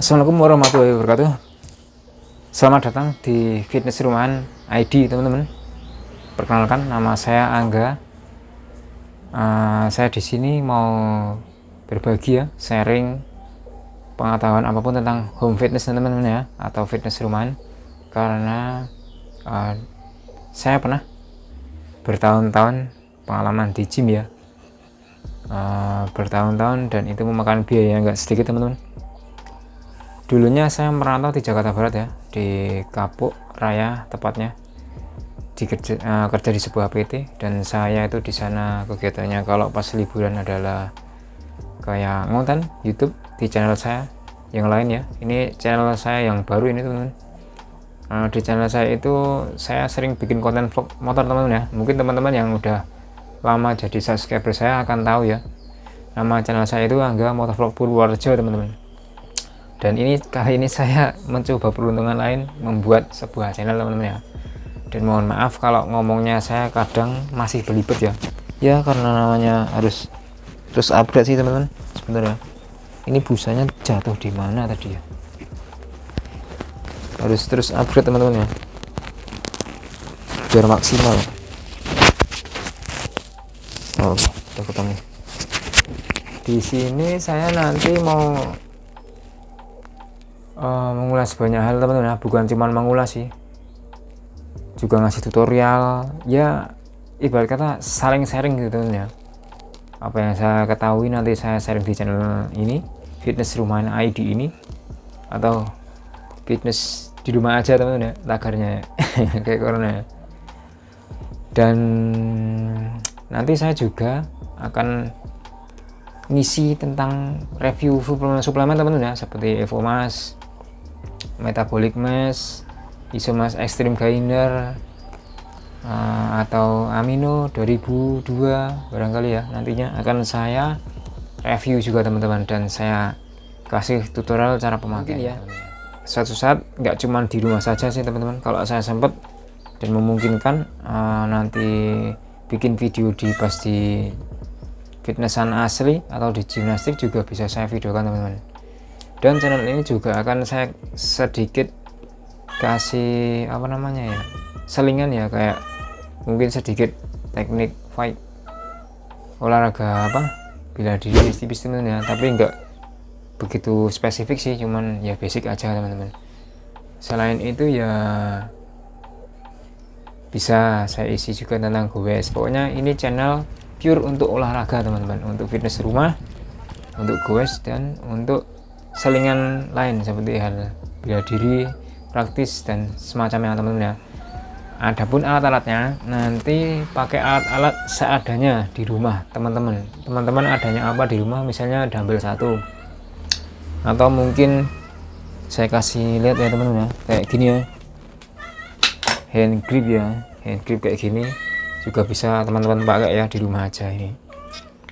Assalamualaikum warahmatullahi wabarakatuh. Selamat datang di Fitness Rumahan ID, teman-teman. Perkenalkan, nama saya Angga. Saya di sini mau berbagi ya, sharing pengetahuan apapun tentang home fitness, teman-teman ya, atau fitness rumahan. Karena saya pernah bertahun-tahun pengalaman di gym ya, bertahun-tahun, dan itu memakan biaya nggak sedikit, teman-teman. Dulunya saya merantau di Jakarta Barat ya, di Kapuk Raya tepatnya, kerja di sebuah PT, dan saya itu di sana kegiatannya kalau pas liburan adalah kayak ngonten YouTube di channel saya yang lain ya. Ini channel saya yang baru ini, teman-teman. Di channel saya itu saya sering bikin konten vlog motor, teman-teman ya. Mungkin teman-teman yang udah lama jadi subscriber saya akan tahu ya, nama channel saya itu Angga Motovlog Purworejo, teman-teman. Dan ini kali ini saya mencoba peruntungan lain, membuat sebuah channel, teman-teman ya. Dan mohon maaf kalau ngomongnya saya kadang masih belibet ya. Ya karena namanya harus terus upgrade sih, teman-teman. Sebentar ya. Ini busanya jatuh di mana tadi ya? Harus terus upgrade, teman-teman ya. Biar maksimal. Oh, udah ketemu. Di sini saya nanti mau mengulas banyak hal, teman-teman ya. Bukan cuma mengulas sih, juga ngasih tutorial ya, ibarat kata saling sharing gitu, teman-teman ya. Apa yang saya ketahui nanti saya sharing di channel ini, Fitness Rumahan ID ini, atau fitness di rumah aja, teman-teman ya, tagarnya kayak corona ya. Dan nanti saya juga akan ngisi tentang review suplemen, teman-teman ya, seperti Evomas, Metabolic Mass, Isomas Extreme Gainer, atau Amino 2002 barangkali ya. Nantinya akan saya review juga, teman-teman, dan saya kasih tutorial cara pemakaian ya. Suatu saat nggak cuma di rumah saja sih, teman-teman. Kalau saya sempat dan memungkinkan, nanti bikin video pas di fitnessan asli atau di gimnastik juga bisa saya videokan, teman-teman. Dan channel ini juga akan saya sedikit kasih apa namanya ya, selingan ya, kayak mungkin sedikit teknik fight, olahraga apa, bela diri tipis, teman-teman ya. Tapi enggak begitu spesifik sih, cuman ya basic aja, teman-teman. Selain itu ya bisa saya isi juga tentang goes. Pokoknya ini channel pure untuk olahraga, teman-teman, untuk fitness rumah, untuk goes, dan untuk selingan lain seperti hal bela diri, praktis, dan semacamnya, teman-teman ya. Adapun alat-alatnya nanti pakai alat-alat seadanya di rumah, teman-teman. Teman-teman adanya apa di rumah, misalnya dumbbell 1, atau mungkin saya kasih lihat ya, teman-teman ya, kayak gini ya, hand grip ya, hand grip kayak gini juga bisa teman-teman pakai ya di rumah aja ini.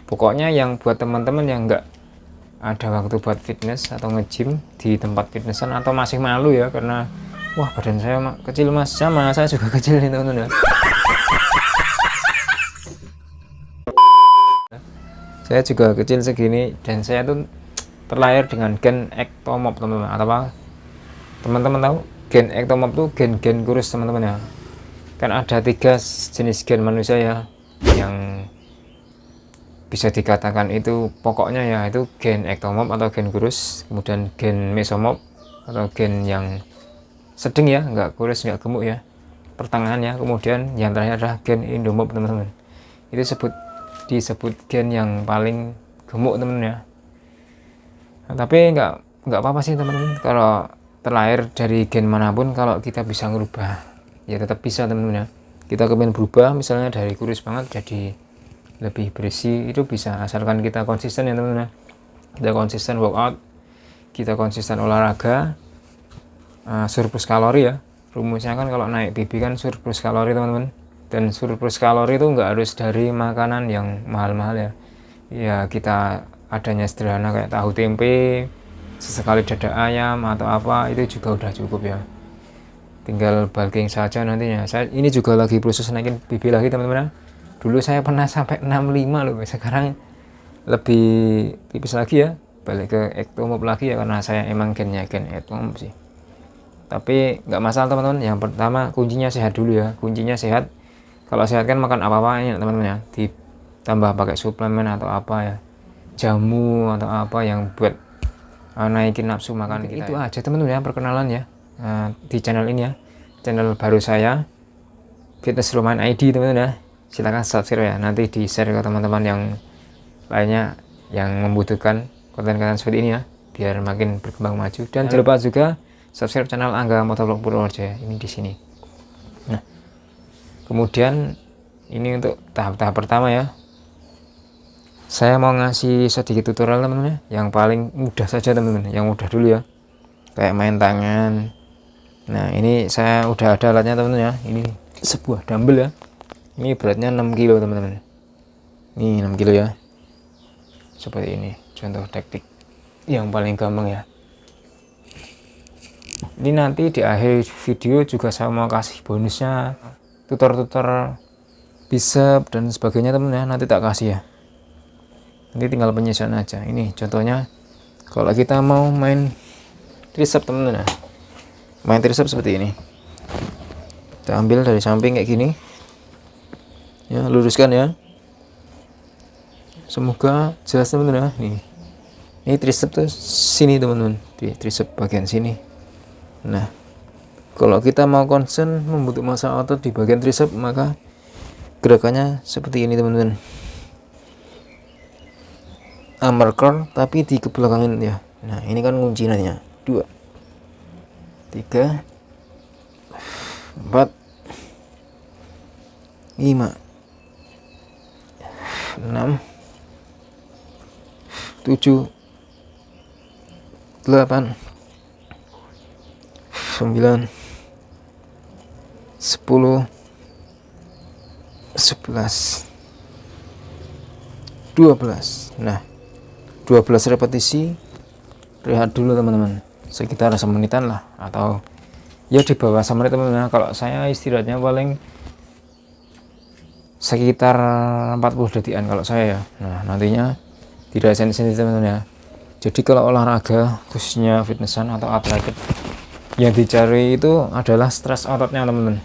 Pokoknya yang buat teman-teman yang enggak ada waktu buat fitness atau nge-gym di tempat fitnessan, atau masih malu ya karena wah badan saya kecil mas, sama saya juga kecil nih, teman-teman ya. Saya juga kecil segini, dan saya tuh terlahir dengan gen ectomorph, teman-teman. Atau apa teman-teman tahu gen ectomorph tuh gen kurus, teman-teman ya. Kan ada 3 jenis gen manusia ya, yang bisa dikatakan itu pokoknya ya, itu gen ectomorph atau gen kurus, kemudian gen mesomorph atau gen yang sedang ya, nggak kurus nggak gemuk ya, pertengahan ya, kemudian yang terakhir adalah gen endomorph, teman-teman. Itu disebut gen yang paling gemuk, teman-teman ya. Nah, tapi nggak apa-apa sih, teman-teman, kalau terlahir dari gen manapun, kalau kita bisa ngerubah ya tetap bisa, teman-teman ya. Kita kepengen berubah misalnya dari kurus banget jadi lebih bersih, itu bisa, asalkan kita konsisten ya, teman-teman. Kita konsisten workout, kita konsisten olahraga, surplus kalori ya. Rumusnya kan kalau naik BB kan surplus kalori, teman-teman. Dan surplus kalori itu nggak harus dari makanan yang mahal-mahal ya. Ya kita adanya sederhana kayak tahu tempe, sesekali dada ayam atau apa, itu juga udah cukup ya. Tinggal bulking saja nantinya. Saya ini juga lagi proses naikin BB lagi, teman-teman. Dulu saya pernah sampai 65 loh, sekarang lebih tipis lagi ya, balik ke ectomop lagi ya, karena saya emang gennya gen ectomop sih. Tapi nggak masalah teman-teman. Yang pertama kuncinya sehat dulu ya, kuncinya sehat. Kalau sehat kan makan apa-apa ya teman-teman ya, ditambah pakai suplemen atau apa ya, jamu atau apa yang buat naikin nafsu makan kita. Itu ya aja teman-teman ya perkenalan ya di channel ini ya, channel baru saya Fitness Rumahan ID teman-teman ya. Silahkan subscribe ya, nanti di share ke teman-teman yang lainnya yang membutuhkan konten-konten seperti ini ya, biar makin berkembang maju. Dan jangan lupa juga subscribe channel Angga Motovlog Purworejo ya, ini di sini. Nah, kemudian ini untuk tahap-tahap pertama ya, saya mau ngasih sedikit tutorial teman-teman ya, yang paling mudah saja teman-teman, yang mudah dulu ya, kayak main tangan. Nah ini saya udah ada alatnya teman-teman ya, ini sebuah dumbbell ya, ini beratnya 6 kilo teman-teman, ini 6 kilo ya, seperti ini contoh teknik yang paling gampang ya. Ini nanti di akhir video juga saya mau kasih bonusnya, tutor-tutor bicep dan sebagainya teman-teman ya, nanti tak kasih ya, nanti tinggal penyesuaian aja. Ini contohnya kalau kita mau main tricep teman-teman ya, main tricep seperti ini, kita ambil dari samping kayak gini ya, luruskan ya, semoga jelas teman-teman ya. Ini tricep tuh sini teman-teman, di tricep bagian sini. Nah kalau kita mau concern membentuk massa otot di bagian tricep, maka gerakannya seperti ini teman-teman, armor curl tapi di kebelakangan ya. Nah ini kan kuncinya 2 3 4 5 6 7 8 9 10 11 12. Nah 12 repetisi, rehat dulu teman-teman, sekitar semenitan lah, atau ya di bawah semenit teman-teman. Kalau saya istirahatnya paling sekitar 40 detikan kalau saya ya. Nah nantinya tidak seni-seni teman-teman ya. Jadi kalau olahraga khususnya fitnessan atau atletik, yang dicari itu adalah stres ototnya teman-teman.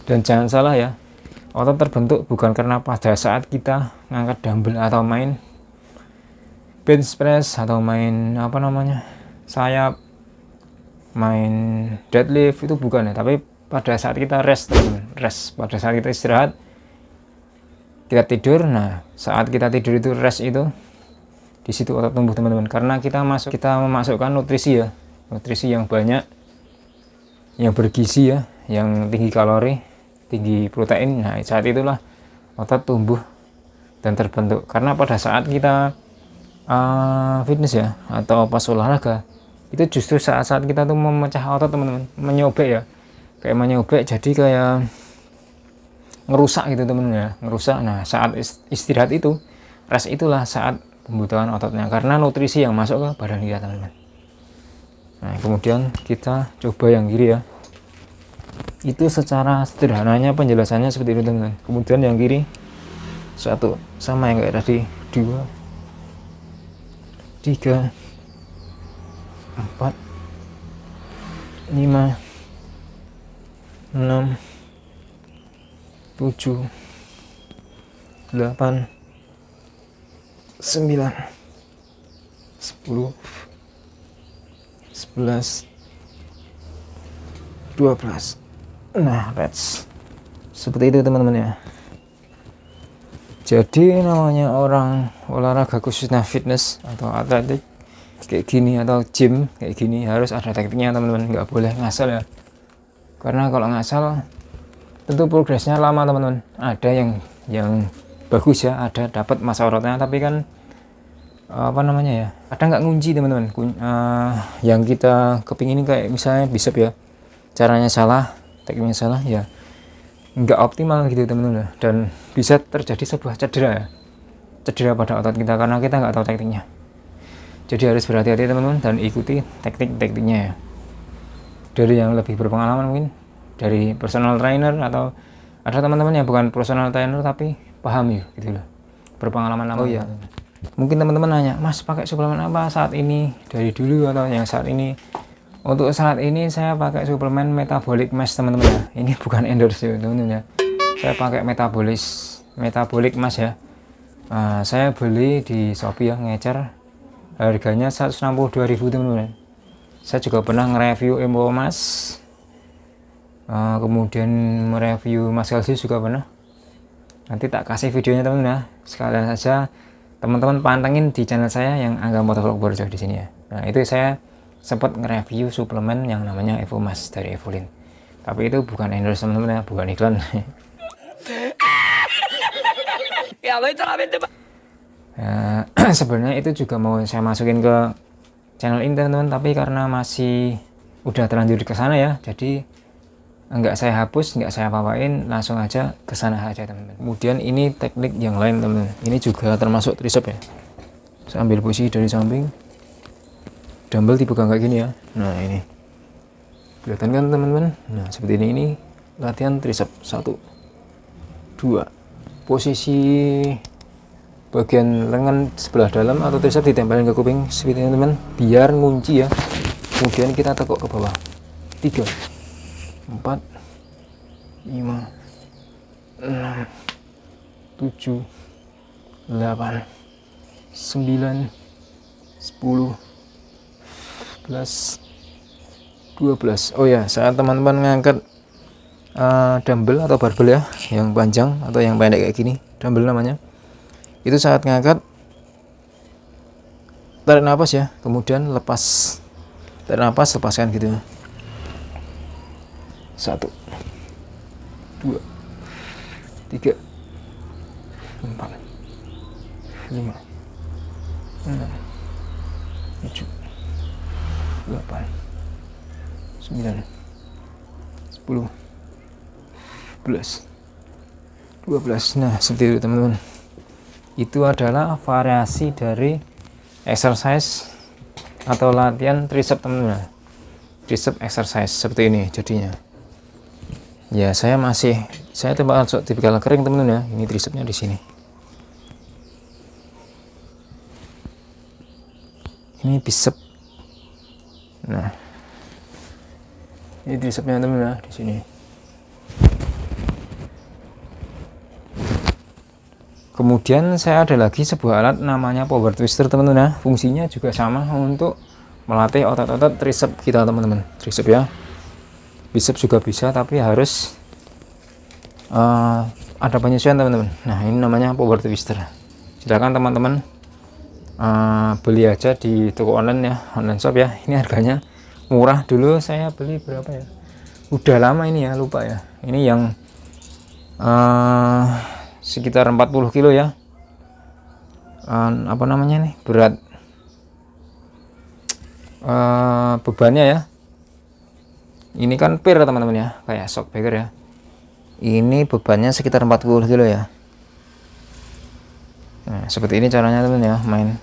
Dan jangan salah ya, otot terbentuk bukan karena pada saat kita ngangkat dumbbell atau main bench press atau main apa namanya sayap, main deadlift, itu bukan ya, tapi pada saat kita rest teman-teman, rest pada saat kita istirahat, kita tidur. Nah saat kita tidur itu rest, itu di situ otot tumbuh teman-teman, karena kita memasukkan nutrisi ya, nutrisi yang banyak, yang bergizi ya, yang tinggi kalori, tinggi protein. Nah saat itulah otot tumbuh dan terbentuk. Karena pada saat kita fitness ya atau pas olahraga, itu justru saat-saat kita tuh memecah otot teman-teman, menyobek ya, kayak menyobek, jadi kayak ngerusak gitu teman-teman ya, ngerusak. Nah saat istirahat itu, rest itulah saat pembutuhan ototnya, karena nutrisi yang masuk ke badan kita teman-teman. Nah kemudian kita coba yang kiri ya, itu secara sederhananya penjelasannya seperti itu teman-teman. Kemudian yang kiri 1 sama yang kayak tadi, 2 3 4 5 6 7 8 9 10 11 12. Nah let's seperti itu teman-teman ya. Jadi namanya orang olahraga khususnya fitness atau atletik kayak gini, atau gym kayak gini, harus ada tekniknya teman-teman, nggak boleh ngasal ya. Karena kalau ngasal tentu progresnya lama teman-teman. Ada yang bagus ya, ada dapat massa ototnya, tapi kan apa namanya ya, kadang nggak ngunci teman-teman. Yang kita kepingin kayak misalnya bicep ya, caranya salah, tekniknya salah ya, nggak optimal gitu teman-teman, dan bisa terjadi sebuah cedera pada otot kita karena kita nggak tahu tekniknya. Jadi harus berhati-hati teman-teman dan ikuti tekniknya ya, dari yang lebih berpengalaman, mungkin dari personal trainer, atau ada teman-teman yang bukan personal trainer tapi paham ya gitu loh, berpengalaman lama. Oh ya, Mungkin teman-teman nanya, Mas pakai suplemen apa saat ini, dari dulu atau yang saat ini? Untuk saat ini saya pakai suplemen Metabolic Mass teman-teman ya. Ini bukan endorse ya teman-teman ya. Saya pakai Metabolic Mass ya. Saya beli di Shopee ya, ngecer. Harganya 162.000 teman-teman. Saya juga pernah nge-review Empomas. Kemudian mereview Mas Celsius juga pernah. Nanti tak kasih videonya teman-teman ya. Sekalian saja teman-teman pantengin di channel saya yang Angga Motovlog Borjo di sini ya. Nah, itu saya sempat nge-review suplemen yang namanya Evomas dari Evolin. Tapi itu bukan endorse teman-teman ya, bukan iklan. Sebenarnya itu juga mau saya masukin ke channel ini teman-teman, tapi karena masih udah terlanjur ke sana ya, jadi enggak saya hapus, enggak saya apa-apain, langsung aja ke sana aja teman-teman. Kemudian ini teknik yang lain teman-teman. Ini juga termasuk tricep ya. Saya ambil posisi dari samping. Dumbbell dipegang kayak gini ya. Nah, ini. Kelihatan kan teman-teman? Nah, seperti ini latihan tricep. 1 2. Posisi bagian lengan sebelah dalam atau tricep ditempelin ke kuping seperti ini teman-teman, biar ngunci ya. Kemudian kita tekuk ke bawah. 3 4 5 6 7 8 9 10 11 12. Oh ya, saat teman-teman ngangkat dumbbell atau barbell ya, yang panjang atau yang pendek kayak gini, dumbbell namanya, itu saat ngangkat tarik nafas ya, kemudian lepas, tarik nafas, lepaskan gitu. 1 2 3 4 5 6 7 8 9 10 11 12. Nah, seperti itu teman-teman. Itu adalah variasi dari exercise atau latihan tricep teman-teman. Tricep exercise seperti ini jadinya. Ya, saya tembak tipikal kering teman-teman ya. Ini tricepnya di sini. Ini bicep. Nah, ini tricepnya teman-teman ya, di sini. Kemudian saya ada lagi sebuah alat namanya power twister teman-teman ya. Fungsinya juga sama untuk melatih otot-otot tricep kita teman-teman. Tricep ya. Bicep juga bisa, tapi harus ada penyesuaian teman-teman. Nah, ini namanya power twister. Silakan teman-teman beli aja di toko online ya, online shop ya. Ini harganya murah. Dulu saya beli berapa ya, udah lama ini ya, lupa ya. Ini yang sekitar 40 kilo ya. Apa namanya nih, berat bebannya ya. Ini kan pir teman-teman ya, kayak shockbreaker ya. Ini bebannya sekitar 40 kilo ya. Nah, seperti ini caranya teman ya, main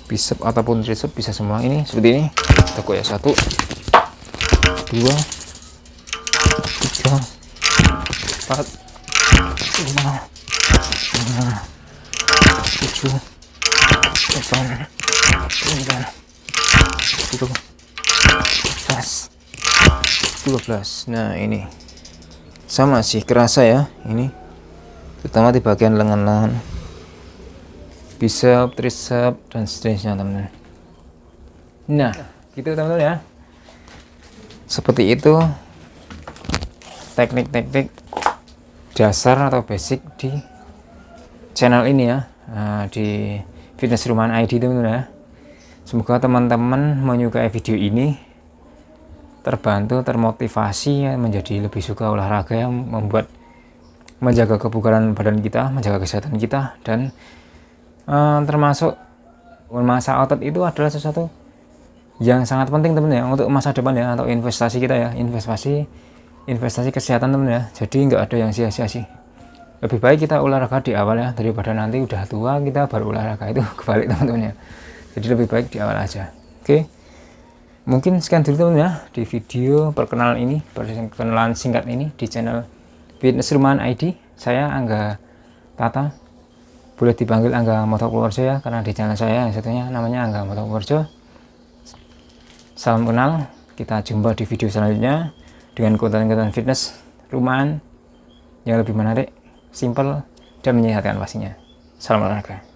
bicep ataupun tricep bisa semua. Ini seperti ini, tekuk ya. 1 2 3 4 5 6 7 8 9 10 11 12 Nah, ini sama sih, kerasa ya ini, terutama di bagian lengan-lengan, bicep, tricep, dan seterusnya teman-teman. Nah, gitu teman-teman ya. Seperti itu teknik-teknik dasar atau basic di channel ini ya, di Fitness Rumahan ID teman-teman ya. Semoga teman-teman menyukai video ini, terbantu, termotivasi ya, menjadi lebih suka olahraga yang menjaga kebugaran badan kita, menjaga kesehatan kita, dan termasuk mengasah otot itu adalah sesuatu yang sangat penting teman ya, untuk masa depan ya, atau investasi kita ya, investasi kesehatan teman ya. Jadi nggak ada yang sia-sia sih. Lebih baik kita olahraga di awal ya, daripada nanti udah tua kita baru olahraga. Itu kebalik teman-teman ya. Jadi lebih baik di awal aja. Oke, mungkin sekian dulu teman ya di video perkenalan singkat ini di channel Fitness Rumahan ID. Saya Angga Tata. boleh dipanggil Angga Motopurworejo ya, karena di channel saya yang satunya namanya Angga Motopurworejo. Salam kenal, kita jumpa di video selanjutnya dengan konten-konten fitness rumahan yang lebih menarik, simple, dan menyehatkan pastinya. Salam olahraga.